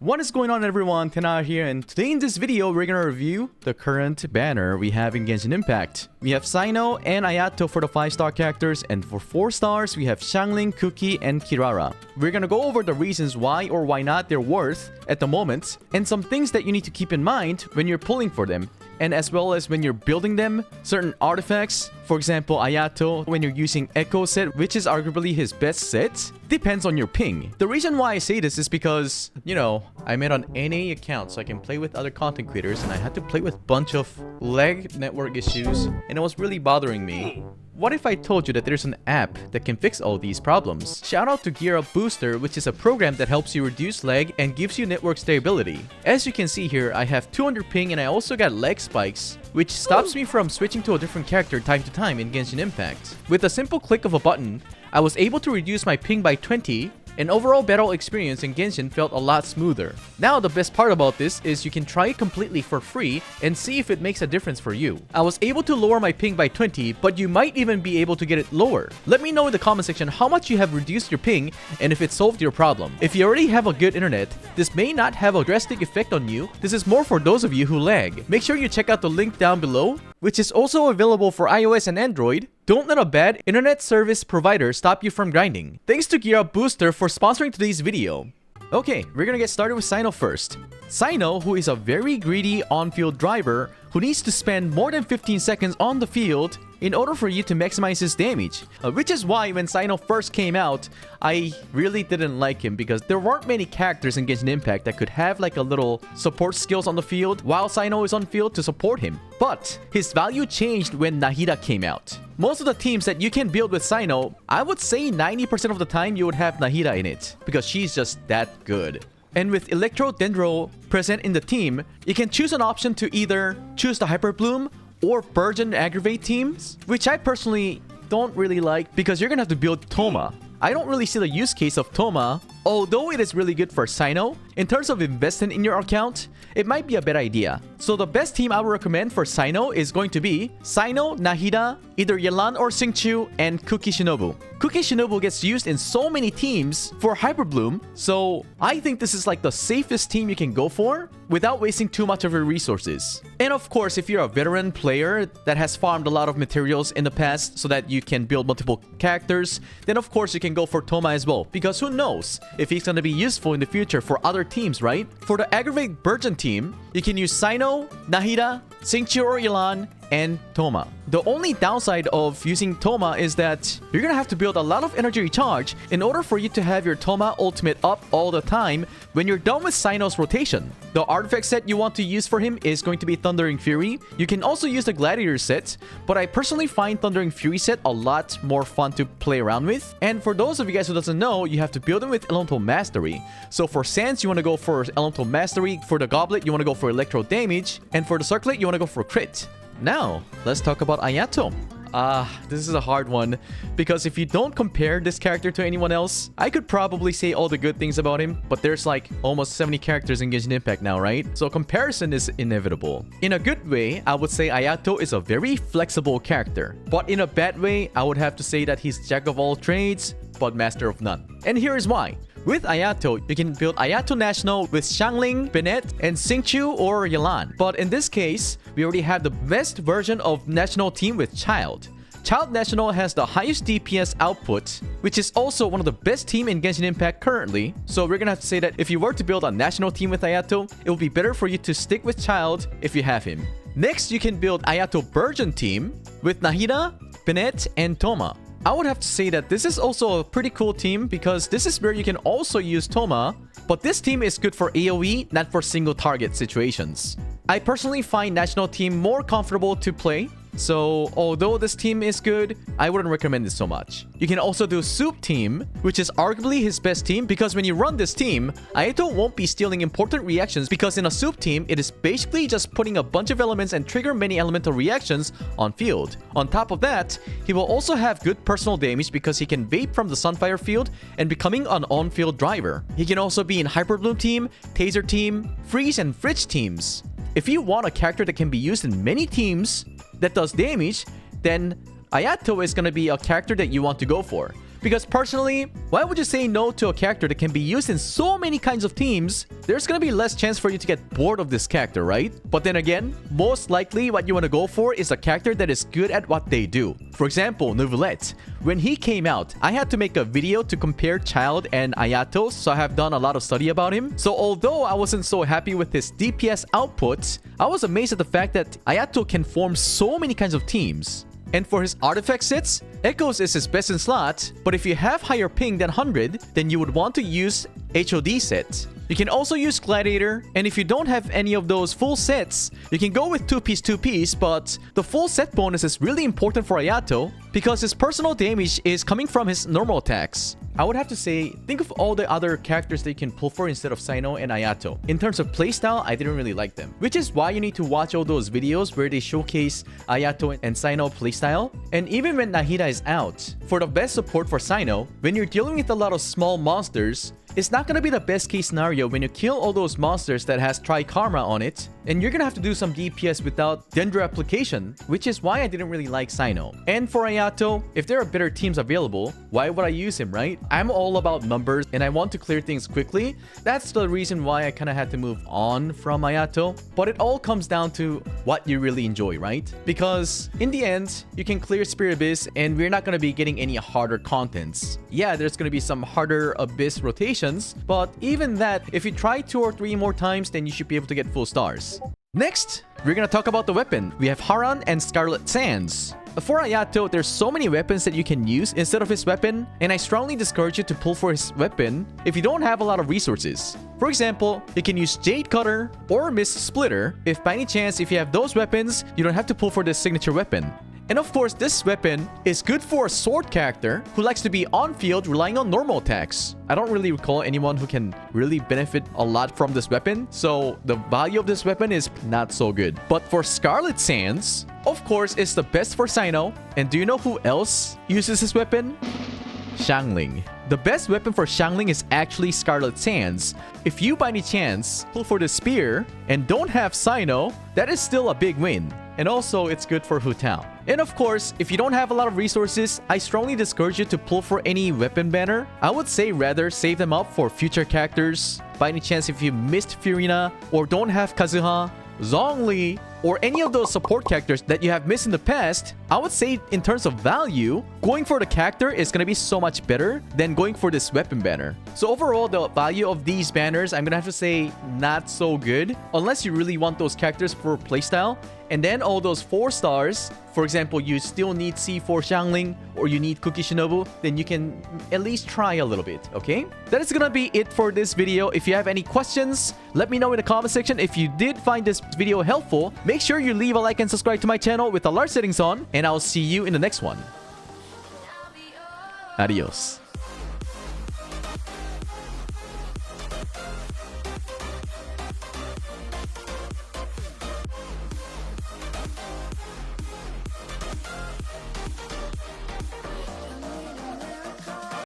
What is going on, everyone? Tenha here, and today in this video we're gonna review the current banner we have in Genshin Impact. We have Cyno and Ayato for the 5-star characters, and for 4 stars we have Xiangling, Cookie, and Kirara. We're gonna go over the reasons why or why not they're worth at the moment, and some things that you need to keep in mind when you're pulling for them, and as well as when you're building them, certain artifacts. For example, Ayato, when you're using Echo set, which is arguably his best set, depends on your ping. The reason why I say this is because, you know, I made an NA account so I can play with other content creators, and I had to play with a bunch of lag network issues, and it was really bothering me. What if I told you that there's an app that can fix all these problems? Shout out to Gear Up Booster, which is a program that helps you reduce lag and gives you network stability. As you can see here, I have 200 ping and I also got lag spikes, which stops me from switching to a different character time to time in Genshin Impact. With a simple click of a button, I was able to reduce my ping by 20, and overall battle experience in Genshin felt a lot smoother. Now the best part about this is you can try it completely for free and see if it makes a difference for you. I was able to lower my ping by 20, but you might even be able to get it lower. Let me know in the comment section how much you have reduced your ping and if it solved your problem. If you already have a good internet, this may not have a drastic effect on you. This is more for those of you who lag. Make sure you check out the link down below, which is also available for iOS and Android. Don't let a bad internet service provider stop you from grinding. Thanks to Gear Up Booster for sponsoring today's video. Okay, we're gonna get started with Cyno first. Cyno, who is a very greedy on-field driver who needs to spend more than 15 seconds on the field in order for you to maximize his damage. Which is why when Cyno first came out, I really didn't like him because there weren't many characters in Genshin Impact that could have like a little support skills on the field while Cyno is on field to support him. But his value changed when Nahida came out. Most of the teams that you can build with Cyno, I would say 90% of the time you would have Nahida in it because she's just that good. And with Electro Dendro present in the team, you can choose an option to either choose the Hyper Bloom or Burgeon Aggravate teams, which I personally don't really like because you're gonna have to build Thoma. I don't really see the use case of Thoma, although it is really good for Cyno. In terms of investing in your account, it might be a bad idea. So the best team I would recommend for Cyno is going to be Cyno, Nahida, either Yelan or Xingqiu, and Cookie Shinobu. Cookie Shinobu gets used in so many teams for Hyper Bloom, so I think this is like the safest team you can go for without wasting too much of your resources. And of course, if you're a veteran player that has farmed a lot of materials in the past so that you can build multiple characters, then of course you can go for Thoma as well, because who knows if he's going to be useful in the future for other teams, right? For the Aggravate Burgeon team, you can use Cyno, Nahida, Xingqiu or Yelan, and Thoma. The only downside of using Thoma is that you're gonna have to build a lot of energy recharge in order for you to have your Thoma ultimate up all the time when you're done with Cyno's rotation. The artifact set you want to use for him is going to be Thundering Fury. You can also use the Gladiator set, but I personally find Thundering Fury set a lot more fun to play around with. And for those of you guys who doesn't know, you have to build him with Elemental Mastery. So for Sands, you want to go for Elemental Mastery. For the Goblet, you want to go for Electro Damage. And for the Circlet, you want to go for Crit. Now, let's talk about Ayato. This is a hard one because if you don't compare this character to anyone else, I could probably say all the good things about him, but there's like almost 70 characters in Genshin Impact now, right? So comparison is inevitable. In a good way, I would say Ayato is a very flexible character, but in a bad way, I would have to say that he's jack of all trades, but master of none. And here is why. With Ayato, you can build Ayato National with Xiangling, Bennett, and Xingqiu or Yelan. But in this case, we already have the best version of National Team with Child. Child National has the highest DPS output, which is also one of the best team in Genshin Impact currently. So we're gonna have to say that if you were to build a national team with Ayato, it will be better for you to stick with Child if you have him. Next, you can build Ayato Burgeon team with Nahida, Bennett, and Thoma. I would have to say that this is also a pretty cool team because this is where you can also use Thoma, but this team is good for AoE, not for single target situations. I personally find National Team more comfortable to play, so although this team is good, I wouldn't recommend this so much. You can also do Soup Team, which is arguably his best team because when you run this team, Ayato won't be stealing important reactions because in a Soup Team, it is basically just putting a bunch of elements and trigger many elemental reactions on field. On top of that, he will also have good personal damage because he can vape from the Sunfire field and becoming an on-field driver. He can also be in Hyper Bloom team, Taser team, Freeze, and Fridge teams. If you want a character that can be used in many teams that does damage, then Ayato is going to be a character that you want to go for. Because personally, why would you say no to a character that can be used in so many kinds of teams? There's gonna be less chance for you to get bored of this character, right? But then again, most likely what you want to go for is a character that is good at what they do. For example, Neuvillette. When he came out, I had to make a video to compare Child and Ayato, so I have done a lot of study about him. So although I wasn't so happy with his DPS output, I was amazed at the fact that Ayato can form so many kinds of teams. And for his artifact sets, Echoes is his best in slot, but if you have higher ping than 100, then you would want to use HOD set. You can also use Gladiator, and if you don't have any of those full sets, you can go with 2-piece, but the full set bonus is really important for Ayato because his personal damage is coming from his normal attacks. I would have to say, think of all the other characters that you can pull for instead of Cyno and Ayato. In terms of playstyle, I didn't really like them, which is why you need to watch all those videos where they showcase Ayato and Cyno playstyle. And even when Nahida is out, for the best support for Cyno, when you're dealing with a lot of small monsters, it's not gonna be the best case scenario when you kill all those monsters that has Trikarma on it, and you're gonna have to do some DPS without Dendro application, which is why I didn't really like Cyno. And for Ayato, if there are better teams available, why would I use him, right? I'm all about numbers and I want to clear things quickly. That's the reason why I kind of had to move on from Ayato. But it all comes down to what you really enjoy, right? Because in the end, you can clear Spirit Abyss and we're not gonna be getting any harder contents. Yeah, there's gonna be some harder Abyss rotations, but even that, if you try 2 or 3 more times, then you should be able to get full stars. Next, we're gonna talk about the weapon. We have Haran and Scarlet Sands. For Ayato, there's so many weapons that you can use instead of his weapon, and I strongly discourage you to pull for his weapon if you don't have a lot of resources. For example, you can use Jade Cutter or Mist Splitter if by any chance, if you have those weapons, you don't have to pull for this signature weapon. And of course, this weapon is good for a sword character who likes to be on field relying on normal attacks. I don't really recall anyone who can really benefit a lot from this weapon, so the value of this weapon is not so good. But for Scarlet Sands, of course, it's the best for Cyno. And do you know who else uses this weapon? Xiangling. The best weapon for Xiangling is actually Scarlet Sands. If you by any chance pull for the spear and don't have Cyno, that is still a big win. And also, it's good for Hu Tao. And of course, if you don't have a lot of resources, I strongly discourage you to pull for any weapon banner. I would say rather save them up for future characters. By any chance, if you missed Furina or don't have Kazuha, Zhongli, or any of those support characters that you have missed in the past, I would say in terms of value, going for the character is going to be so much better than going for this weapon banner. So overall, the value of these banners, I'm going to have to say not so good, unless you really want those characters for playstyle. And then all those 4 stars, for example, you still need C4 Xiangling or you need Cookie Shinobu, then you can at least try a little bit, okay? That is gonna be it for this video. If you have any questions, let me know in the comment section. If you did find this video helpful, make sure you leave a like and subscribe to my channel with alert settings on, and I'll see you in the next one. Adios.